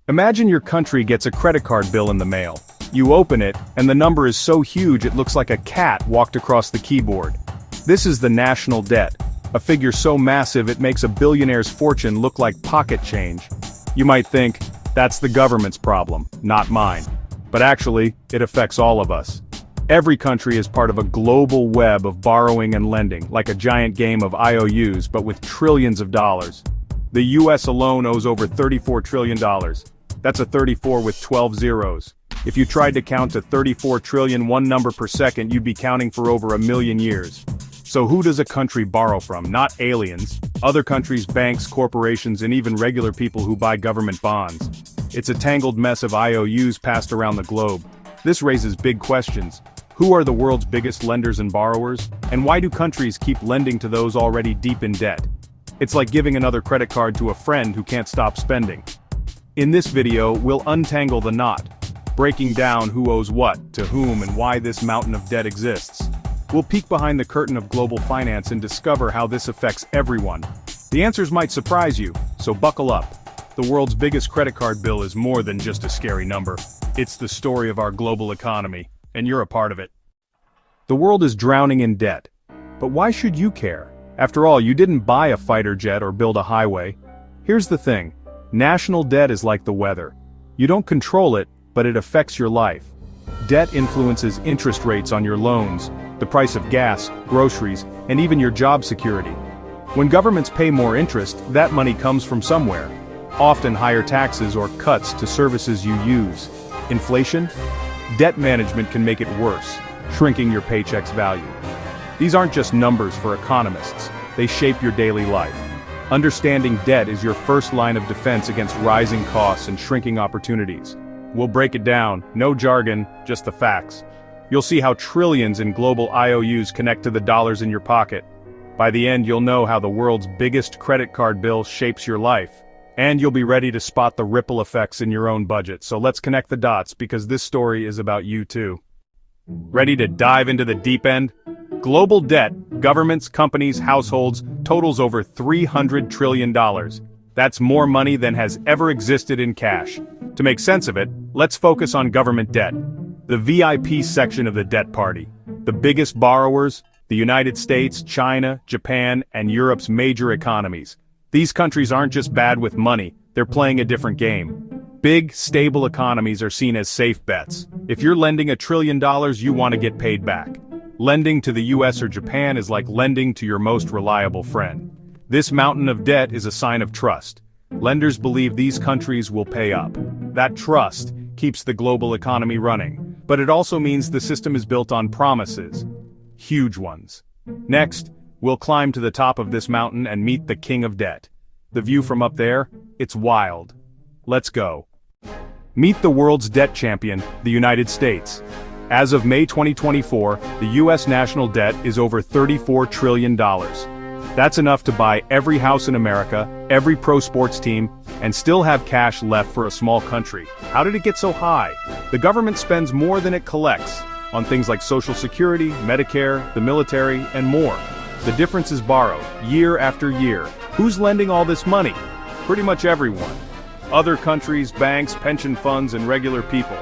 Imagine your country gets a credit card bill in the mail. You open it, and the number is so huge it looks like a cat walked across the keyboard. This is the national debt, a figure so massive it makes a billionaire's fortune look like pocket change. You might think, that's the government's problem, not mine. But actually, it affects all of us. Every country is part of a global web of borrowing and lending, like a giant game of IOUs but with trillions of dollars. The US alone owes over $34 trillion. That's a 34 with 12 zeros. If you tried to count to 34 trillion one number per second, you'd be counting for over a million years. So who does a country borrow from? Not aliens. Other countries, banks, corporations, and even regular people who buy government bonds. It's a tangled mess of IOUs passed around the globe. This raises big questions. Who are the world's biggest lenders and borrowers? And why do countries keep lending to those already deep in debt? It's like giving another credit card to a friend who can't stop spending. In this video, we'll untangle the knot, breaking down who owes what, to whom, and why this mountain of debt exists. We'll peek behind the curtain of global finance and discover how this affects everyone. The answers might surprise you, so buckle up. The world's biggest credit card bill is more than just a scary number. It's the story of our global economy, and you're a part of it. The world is drowning in debt. But why should you care? After all, you didn't buy a fighter jet or build a highway. Here's the thing. National debt is like the weather. You don't control it, but it affects your life. Debt influences interest rates on your loans, the price of gas, groceries, and even your job security. When governments pay more interest, that money comes from somewhere. Often higher taxes or cuts to services you use. Inflation? Debt management can make it worse, shrinking your paycheck's value. These aren't just numbers for economists, they shape your daily life. Understanding debt is your first line of defense against rising costs and shrinking opportunities. We'll break it down, no jargon, just the facts. You'll see how trillions in global IOUs connect to the dollars in your pocket. By the end, you'll know how the world's biggest credit card bill shapes your life. And you'll be ready to spot the ripple effects in your own budget. So let's connect the dots, because this story is about you too. Ready to dive into the deep end? Global debt, governments, companies, households, totals over $300 trillion. That's more money than has ever existed in cash. To make sense of it, let's focus on government debt. The VIP section of the debt party. The biggest borrowers, the United States, China, Japan, and Europe's major economies. These countries aren't just bad with money, they're playing a different game. Big, stable economies are seen as safe bets. If you're lending $1 trillion, you want to get paid back. Lending to the US or Japan is like lending to your most reliable friend. This mountain of debt is a sign of trust. Lenders believe these countries will pay up. That trust keeps the global economy running, but it also means the system is built on promises. Huge ones. Next, we'll climb to the top of this mountain and meet the king of debt. The view from up there, it's wild. Let's go. Meet the world's debt champion, the United States. As of May 2024, the US national debt is over $34 trillion. That's enough to buy every house in America, every pro sports team, and still have cash left for a small country. How did it get so high? The government spends more than it collects on things like Social Security, Medicare, the military, and more. The difference is borrowed, year after year. Who's lending all this money? Pretty much everyone. Other countries, banks, pension funds, and regular people.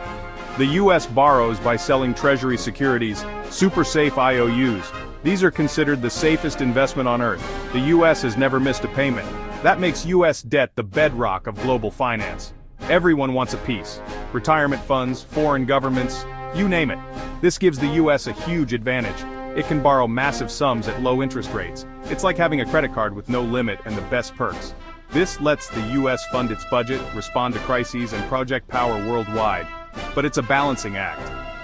The US borrows by selling treasury securities, super safe IOUs. These are considered the safest investment on earth. The US has never missed a payment. That makes US debt the bedrock of global finance. Everyone wants a piece. Retirement funds, foreign governments, you name it. This gives the US a huge advantage. It can borrow massive sums at low interest rates. It's like having a credit card with no limit and the best perks. This lets the US fund its budget, respond to crises, and project power worldwide. But it's a balancing act.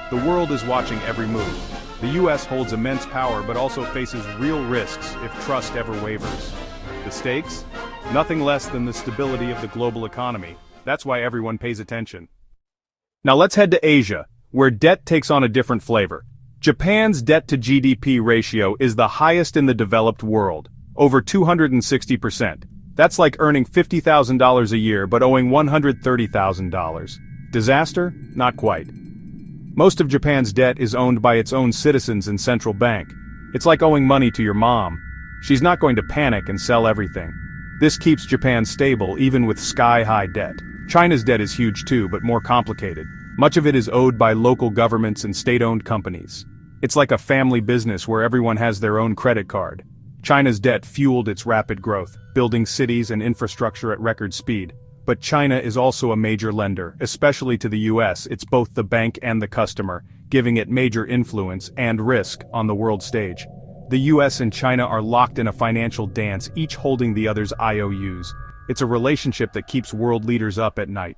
The world is watching every move. The US holds immense power but also faces real risks if trust ever wavers. The stakes? Nothing less than the stability of the global economy. That's why everyone pays attention. Now let's head to Asia, where debt takes on a different flavor. Japan's debt to GDP ratio is the highest in the developed world, over 260%. That's like earning $50,000 a year but owing $130,000. Disaster? Not quite. Most of Japan's debt is owned by its own citizens and central bank. It's like owing money to your mom. She's not going to panic and sell everything. This keeps Japan stable even with sky-high debt. China's debt is huge too, but more complicated. Much of it is owed by local governments and state-owned companies. It's like a family business where everyone has their own credit card. China's debt fueled its rapid growth, building cities and infrastructure at record speed. But China is also a major lender, especially to the US. It's both the bank and the customer, giving it major influence and risk on the world stage. The US and China are locked in a financial dance, each holding the other's IOUs. It's a relationship that keeps world leaders up at night.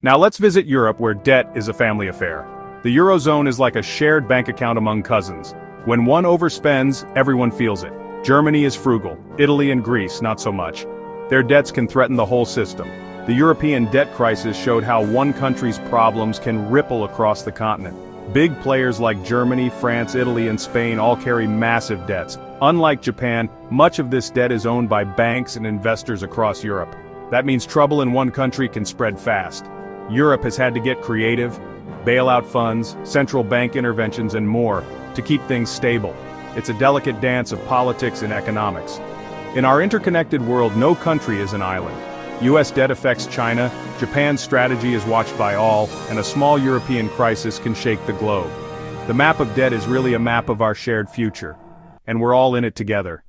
Now let's visit Europe, where debt is a family affair. The Eurozone is like a shared bank account among cousins. When one overspends, everyone feels it. Germany is frugal, Italy and Greece not so much. Their debts can threaten the whole system. The European debt crisis showed how one country's problems can ripple across the continent. Big players like Germany, France, Italy, and Spain all carry massive debts. Unlike Japan, much of this debt is owned by banks and investors across Europe. That means trouble in one country can spread fast. Europe has had to get creative, bailout funds, central bank interventions, and more to keep things stable. It's a delicate dance of politics and economics. In our interconnected world, no country is an island. US debt affects China, Japan's strategy is watched by all, and a small European crisis can shake the globe. The map of debt is really a map of our shared future, and we're all in it together.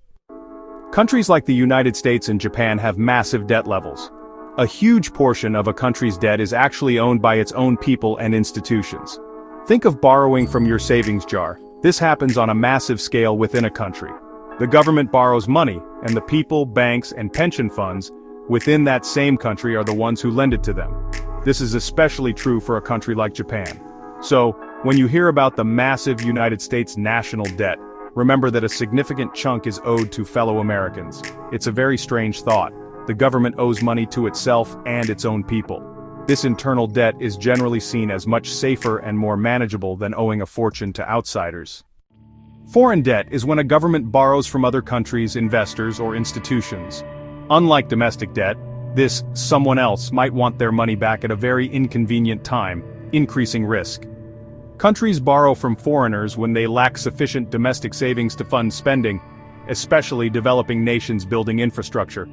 Countries like the United States and Japan have massive debt levels. A huge portion of a country's debt is actually owned by its own people and institutions. Think of borrowing from your savings jar. This happens on a massive scale within a country. The government borrows money, and the people, banks, and pension funds within that same country are the ones who lend it to them. This is especially true for a country like Japan. So, when you hear about the massive United States national debt, remember that a significant chunk is owed to fellow Americans. It's a very strange thought. The government owes money to itself and its own people. This internal debt is generally seen as much safer and more manageable than owing a fortune to outsiders. Foreign debt is when a government borrows from other countries, investors, or institutions. Unlike domestic debt, this someone else might want their money back at a very inconvenient time, increasing risk. Countries borrow from foreigners when they lack sufficient domestic savings to fund spending, especially developing nations building infrastructure.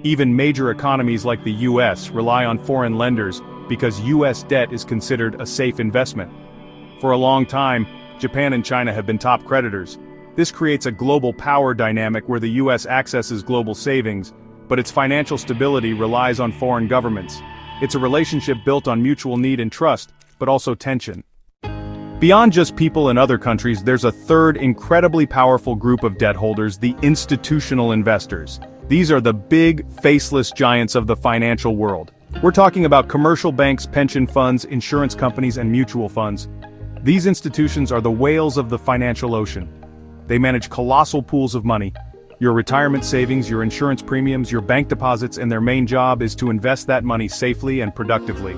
Even major economies like the US rely on foreign lenders because US debt is considered a safe investment. For a long time, Japan and China have been top creditors. This creates a global power dynamic where the US accesses global savings, but its financial stability relies on foreign governments. It's a relationship built on mutual need and trust, but also tension. Beyond just people in other countries, there's a third incredibly powerful group of debt holders, the institutional investors. These are the big, faceless giants of the financial world. We're talking about commercial banks, pension funds, insurance companies, and mutual funds. These institutions are the whales of the financial ocean. They manage colossal pools of money. Your retirement savings, your insurance premiums, your bank deposits, and their main job is to invest that money safely and productively.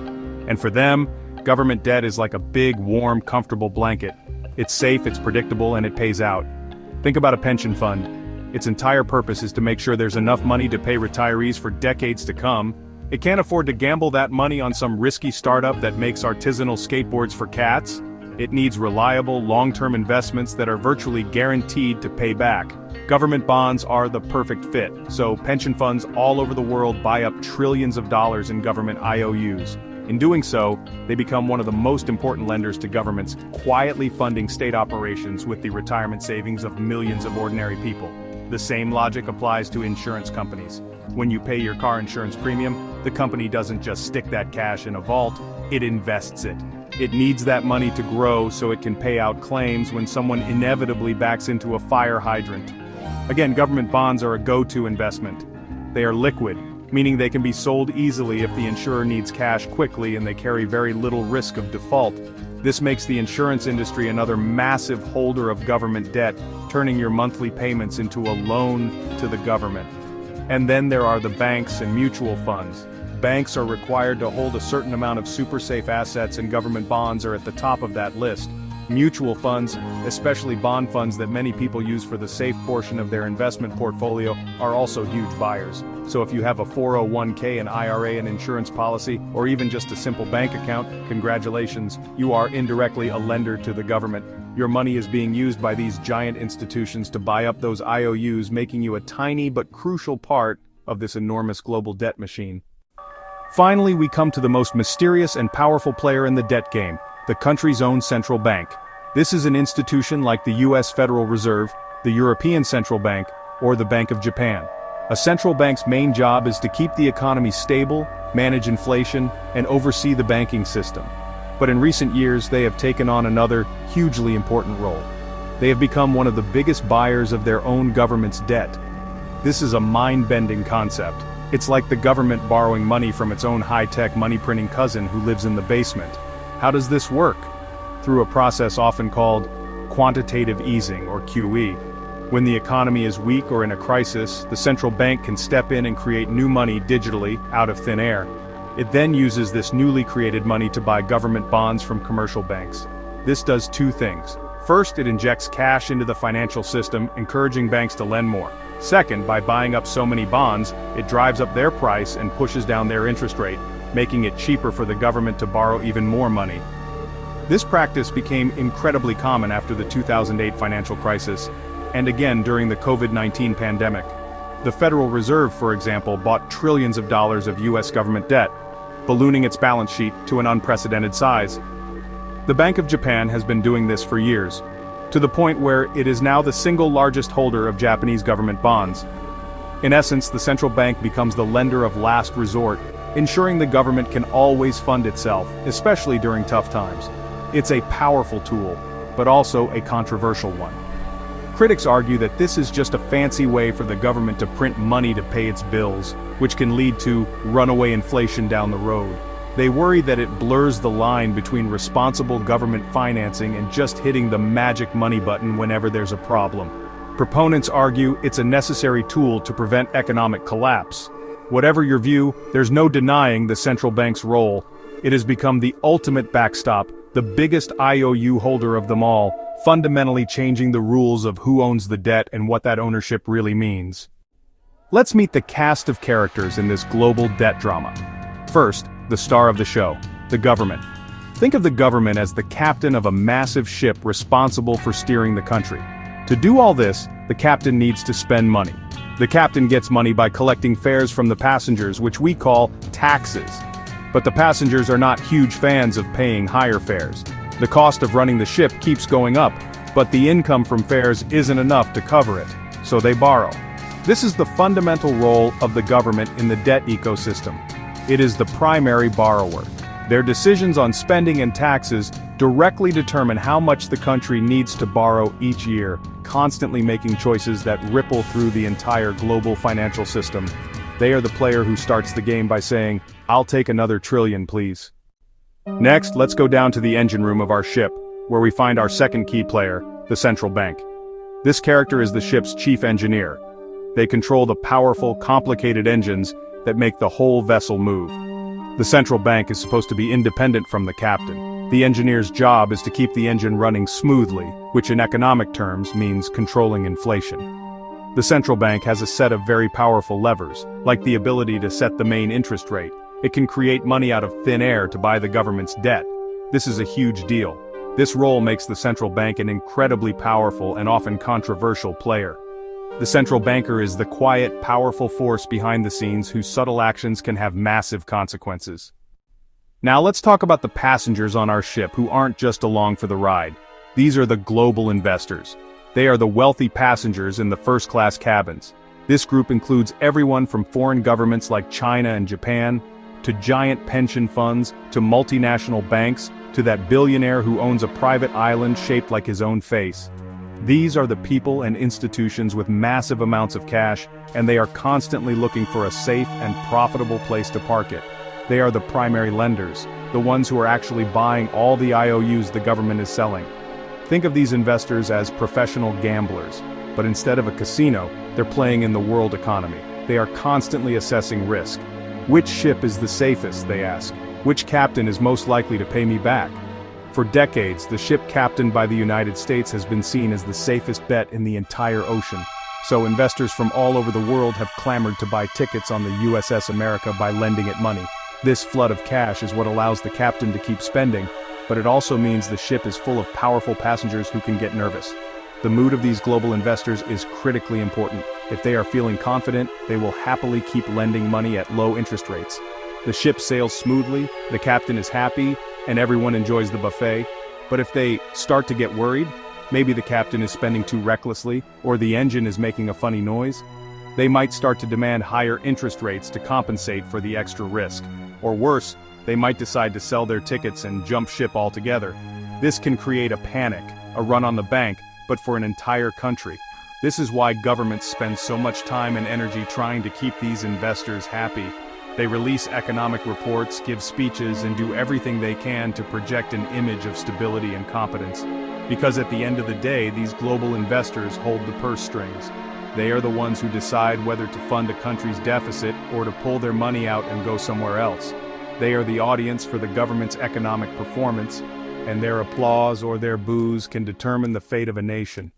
And for them, government debt is like a big, warm, comfortable blanket. It's safe, it's predictable, and it pays out. Think about a pension fund. Its entire purpose is to make sure there's enough money to pay retirees for decades to come. It can't afford to gamble that money on some risky startup that makes artisanal skateboards for cats. It needs reliable, long-term investments that are virtually guaranteed to pay back. Government bonds are the perfect fit, so pension funds all over the world buy up trillions of dollars in government IOUs. In doing so, they become one of the most important lenders to governments, quietly funding state operations with the retirement savings of millions of ordinary people. The same logic applies to insurance companies. When you pay your car insurance premium, the company doesn't just stick that cash in a vault, it invests it. It needs that money to grow so it can pay out claims when someone inevitably backs into a fire hydrant. Again, government bonds are a go-to investment. They are liquid, meaning they can be sold easily if the insurer needs cash quickly, and they carry very little risk of default. This makes the insurance industry another massive holder of government debt, turning your monthly payments into a loan to the government. And then there are the banks and mutual funds. Banks are required to hold a certain amount of super safe assets, and government bonds are at the top of that list. Mutual funds, especially bond funds that many people use for the safe portion of their investment portfolio, are also huge buyers. So if you have a 401k, an IRA, an insurance policy, or even just a simple bank account, congratulations, you are indirectly a lender to the government. Your money is being used by these giant institutions to buy up those IOUs, making you a tiny but crucial part of this enormous global debt machine. Finally, we come to the most mysterious and powerful player in the debt game, the country's own central bank. This is an institution like the US Federal Reserve, the European Central Bank, or the Bank of Japan. A central bank's main job is to keep the economy stable, manage inflation, and oversee the banking system. But in recent years, they have taken on another, hugely important role. They have become one of the biggest buyers of their own government's debt. This is a mind-bending concept. It's like the government borrowing money from its own high-tech money-printing cousin who lives in the basement. How does this work? Through a process often called quantitative easing, or QE. When the economy is weak or in a crisis, the central bank can step in and create new money digitally, out of thin air. It then uses this newly created money to buy government bonds from commercial banks. This does two things. First, it injects cash into the financial system, encouraging banks to lend more. Second, by buying up so many bonds, it drives up their price and pushes down their interest rate, making it cheaper for the government to borrow even more money. This practice became incredibly common after the 2008 financial crisis, and again during the COVID-19 pandemic. The Federal Reserve, for example, bought trillions of dollars of US government debt, ballooning its balance sheet to an unprecedented size. The Bank of Japan has been doing this for years, to the point where it is now the single largest holder of Japanese government bonds. In essence, the central bank becomes the lender of last resort, ensuring the government can always fund itself, especially during tough times. It's a powerful tool, but also a controversial one. Critics argue that this is just a fancy way for the government to print money to pay its bills, which can lead to runaway inflation down the road. They worry that it blurs the line between responsible government financing and just hitting the magic money button whenever there's a problem. Proponents argue it's a necessary tool to prevent economic collapse. Whatever your view, there's no denying the central bank's role. It has become the ultimate backstop, the biggest IOU holder of them all, fundamentally changing the rules of who owns the debt and what that ownership really means. Let's meet the cast of characters in this global debt drama. First, the star of the show, the government. Think of the government as the captain of a massive ship responsible for steering the country. To do all this, the captain needs to spend money. The captain gets money by collecting fares from the passengers, which we call taxes. But the passengers are not huge fans of paying higher fares. The cost of running the ship keeps going up, but the income from fares isn't enough to cover it, so they borrow. This is the fundamental role of the government in the debt ecosystem. It is the primary borrower. Their decisions on spending and taxes directly determine how much the country needs to borrow each year, constantly making choices that ripple through the entire global financial system. They are the player who starts the game by saying, "I'll take another trillion, please." Next, let's go down to the engine room of our ship, where we find our second key player, the central bank. This character is the ship's chief engineer. They control the powerful, complicated engines that make the whole vessel move. The central bank is supposed to be independent from the captain. The engineer's job is to keep the engine running smoothly, which in economic terms means controlling inflation. The central bank has a set of very powerful levers, like the ability to set the main interest rate. It can create money out of thin air to buy the government's debt. This is a huge deal. This role makes the central bank an incredibly powerful and often controversial player. The central banker is the quiet, powerful force behind the scenes whose subtle actions can have massive consequences. Now let's talk about the passengers on our ship who aren't just along for the ride. These are the global investors. They are the wealthy passengers in the first-class cabins. This group includes everyone from foreign governments like China and Japan, to giant pension funds, to multinational banks, to that billionaire who owns a private island shaped like his own face. These are the people and institutions with massive amounts of cash, and they are constantly looking for a safe and profitable place to park it. They are the primary lenders, the ones who are actually buying all the IOUs the government is selling. Think of these investors as professional gamblers, but instead of a casino, they're playing in the world economy. They are constantly assessing risk. Which ship is the safest, they ask. Which captain is most likely to pay me back? For decades, the ship captained by the United States has been seen as the safest bet in the entire ocean. So investors from all over the world have clamored to buy tickets on the USS America by lending it money. This flood of cash is what allows the captain to keep spending, but it also means the ship is full of powerful passengers who can get nervous. The mood of these global investors is critically important. If they are feeling confident, they will happily keep lending money at low interest rates. The ship sails smoothly, the captain is happy, and everyone enjoys the buffet. But if they start to get worried, maybe the captain is spending too recklessly, or the engine is making a funny noise, they might start to demand higher interest rates to compensate for the extra risk. Or worse, they might decide to sell their tickets and jump ship altogether. This can create a panic, a run on the bank, but for an entire country. This is why governments spend so much time and energy trying to keep these investors happy. They release economic reports, give speeches, and do everything they can to project an image of stability and competence. Because at the end of the day, these global investors hold the purse strings. They are the ones who decide whether to fund a country's deficit or to pull their money out and go somewhere else. They are the audience for the government's economic performance, and their applause or their boos can determine the fate of a nation.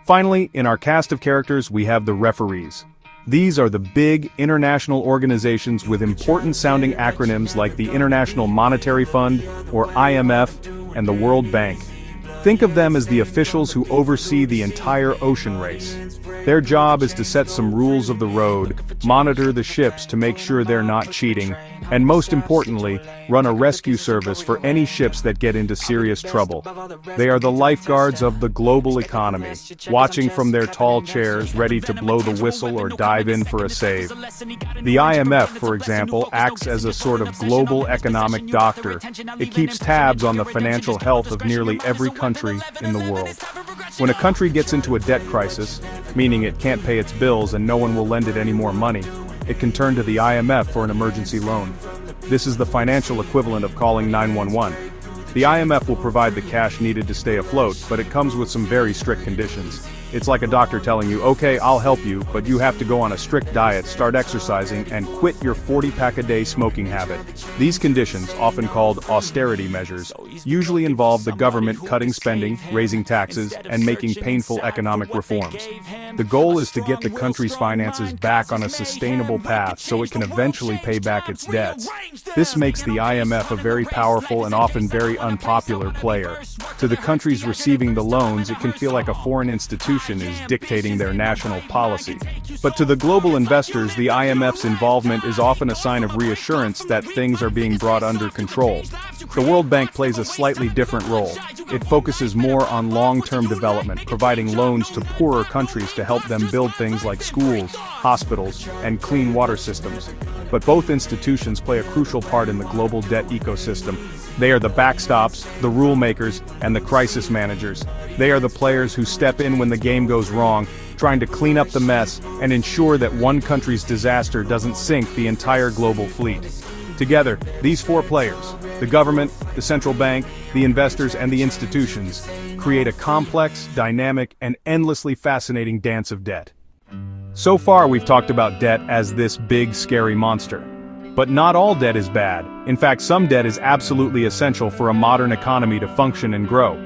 Finally, in our cast of characters, we have the referees. These are the big, international organizations with important-sounding acronyms like the International Monetary Fund, or IMF, and the World Bank. Think of them as the officials who oversee the entire ocean race. Their job is to set some rules of the road, monitor the ships to make sure they're not cheating, and most importantly, run a rescue service for any ships that get into serious trouble. They are the lifeguards of the global economy, watching from their tall chairs, ready to blow the whistle or dive in for a save. The IMF, for example, acts as a sort of global economic doctor. It keeps tabs on the financial health of nearly every country in the world. When a country gets into a debt crisis, meaning it can't pay its bills and no one will lend it any more money, it can turn to the IMF for an emergency loan. This is the financial equivalent of calling 911. The IMF will provide the cash needed to stay afloat, but it comes with some very strict conditions. It's like a doctor telling you, okay, I'll help you, but you have to go on a strict diet, start exercising, and quit your 40-pack-a-day smoking habit. These conditions, often called austerity measures, usually involve the government cutting spending, raising taxes, and making painful economic reforms. The goal is to get the country's finances back on a sustainable path so it can eventually pay back its debts. This makes the IMF a very powerful and often very unpopular player. To the countries receiving the loans, it can feel like a foreign institution is dictating their national policy. But to the global investors, the IMF's involvement is often a sign of reassurance that things are being brought under control. The World Bank plays a slightly different role. It focuses more on long-term development, providing loans to poorer countries to help them build things like schools, hospitals, and clean water systems. But both institutions play a crucial part in the global debt ecosystem. They are the backstops, the rule makers, and the crisis managers. They are the players who step in when the game goes wrong, trying to clean up the mess and ensure that one country's disaster doesn't sink the entire global fleet. Together, these four players, the government, the central bank, the investors, and the institutions, create a complex, dynamic, and endlessly fascinating dance of debt. So far, we've talked about debt as this big, scary monster. But not all debt is bad. In fact, some debt is absolutely essential for a modern economy to function and grow.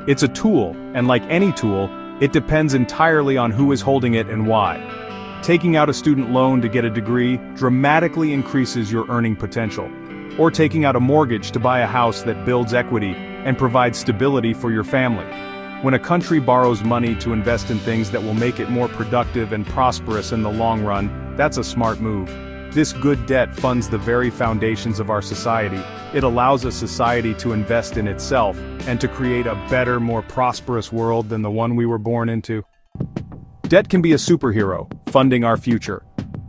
It's a tool, and like any tool, it depends entirely on who is holding it and why. Taking out a student loan to get a degree dramatically increases your earning potential. Or taking out a mortgage to buy a house that builds equity and provides stability for your family. When a country borrows money to invest in things that will make it more productive and prosperous in the long run, that's a smart move. This good debt funds the very foundations of our society. It allows a society to invest in itself and to create a better, more prosperous world than the one we were born into. Debt can be a superhero, funding our future.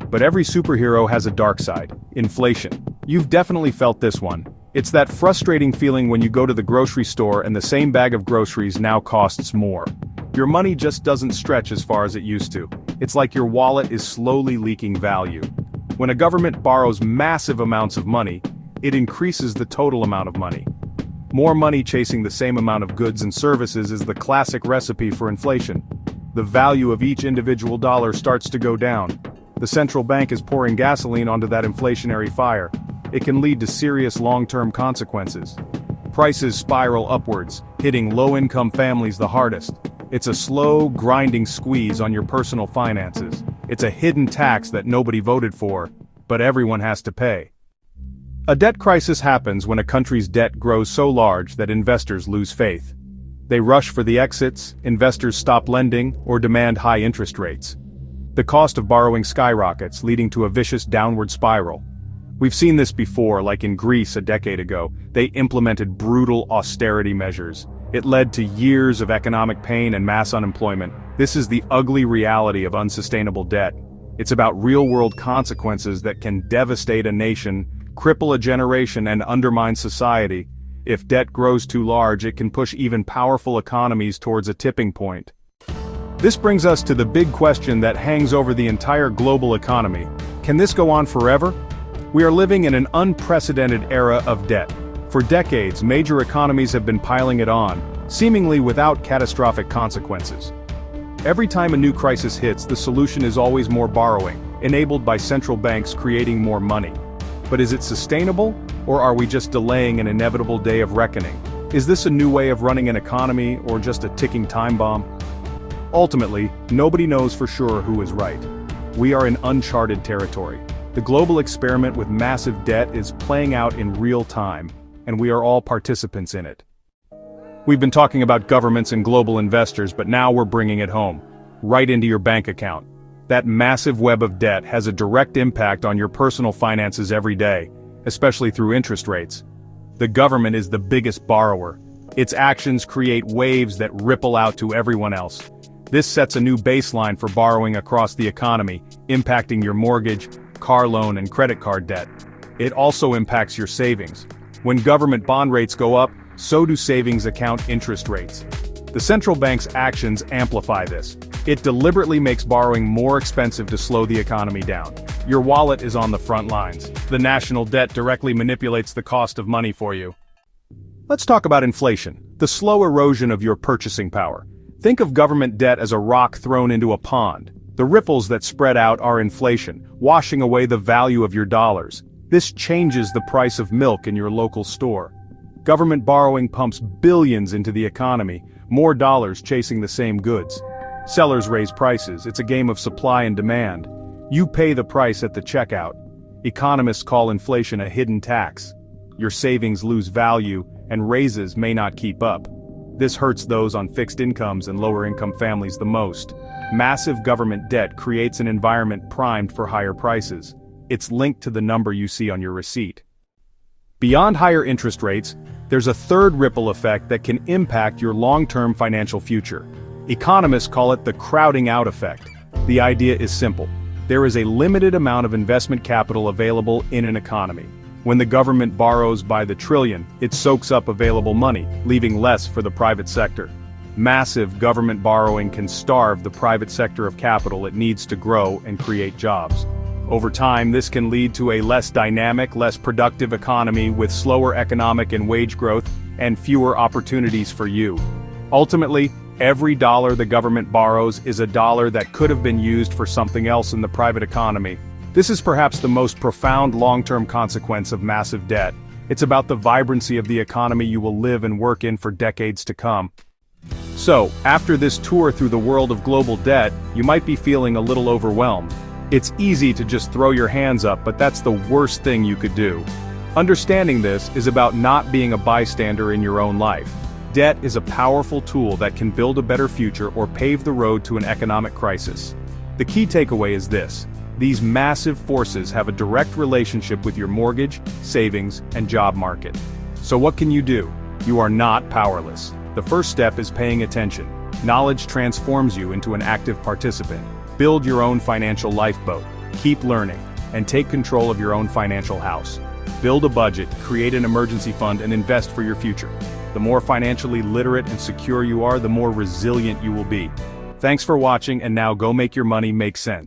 But every superhero has a dark side, inflation. You've definitely felt this one. It's that frustrating feeling when you go to the grocery store and the same bag of groceries now costs more. Your money just doesn't stretch as far as it used to. It's like your wallet is slowly leaking value. When a government borrows massive amounts of money, it increases the total amount of money. More money chasing the same amount of goods and services is the classic recipe for inflation. The value of each individual dollar starts to go down. The central bank is pouring gasoline onto that inflationary fire. It can lead to serious long-term consequences. Prices spiral upwards, hitting low-income families the hardest. It's a slow, grinding squeeze on your personal finances. It's a hidden tax that nobody voted for, but everyone has to pay. A debt crisis happens when a country's debt grows so large that investors lose faith. They rush for the exits, investors stop lending, or demand high interest rates. The cost of borrowing skyrockets, leading to a vicious downward spiral. We've seen this before, like in Greece a decade ago. They implemented brutal austerity measures. It led to years of economic pain and mass unemployment. This is the ugly reality of unsustainable debt. It's about real-world consequences that can devastate a nation, cripple a generation, and undermine society. If debt grows too large, it can push even powerful economies towards a tipping point. This brings us to the big question that hangs over the entire global economy. Can this go on forever? We are living in an unprecedented era of debt. For decades, major economies have been piling it on, seemingly without catastrophic consequences. Every time a new crisis hits, the solution is always more borrowing, enabled by central banks creating more money. But is it sustainable, or are we just delaying an inevitable day of reckoning? Is this a new way of running an economy, or just a ticking time bomb? Ultimately, nobody knows for sure who is right. We are in uncharted territory. The global experiment with massive debt is playing out in real time, and we are all participants in it. We've been talking about governments and global investors, but now we're bringing it home, right into your bank account. That massive web of debt has a direct impact on your personal finances every day, especially through interest rates. The government is the biggest borrower. Its actions create waves that ripple out to everyone else. This sets a new baseline for borrowing across the economy, impacting your mortgage, car loan, and credit card debt. It also impacts your savings. When government bond rates go up, so do savings account interest rates. The central bank's actions amplify this. It deliberately makes borrowing more expensive to slow the economy down. Your wallet is on the front lines. The national debt directly manipulates the cost of money for you. Let's talk about inflation, the slow erosion of your purchasing power. Think of government debt as a rock thrown into a pond. The ripples that spread out are inflation, washing away the value of your dollars. This changes the price of milk in your local store. Government borrowing pumps billions into the economy, more dollars chasing the same goods. Sellers raise prices. It's a game of supply and demand. You pay the price at the checkout. Economists call inflation a hidden tax. Your savings lose value, and raises may not keep up. This hurts those on fixed incomes and lower-income families the most. Massive government debt creates an environment primed for higher prices. It's linked to the number you see on your receipt. Beyond higher interest rates, there's a third ripple effect that can impact your long-term financial future. Economists call it the crowding out effect. The idea is simple. There is a limited amount of investment capital available in an economy. When the government borrows by the trillion, it soaks up available money, leaving less for the private sector. Massive government borrowing can starve the private sector of capital it needs to grow and create jobs. Over time, this can lead to a less dynamic, less productive economy with slower economic and wage growth and fewer opportunities for you. Ultimately, every dollar the government borrows is a dollar that could have been used for something else in the private economy. This is perhaps the most profound long-term consequence of massive debt. It's about the vibrancy of the economy you will live and work in for decades to come. So, after this tour through the world of global debt, you might be feeling a little overwhelmed. It's easy to just throw your hands up, but that's the worst thing you could do. Understanding this is about not being a bystander in your own life. Debt is a powerful tool that can build a better future or pave the road to an economic crisis. The key takeaway is this. These massive forces have a direct relationship with your mortgage, savings, and job market. So what can you do? You are not powerless. The first step is paying attention. Knowledge transforms you into an active participant. Build your own financial lifeboat. Keep learning, and take control of your own financial house. Build a budget, create an emergency fund, and invest for your future. The more financially literate and secure you are, the more resilient you will be. Thanks for watching, and now go make your money make sense.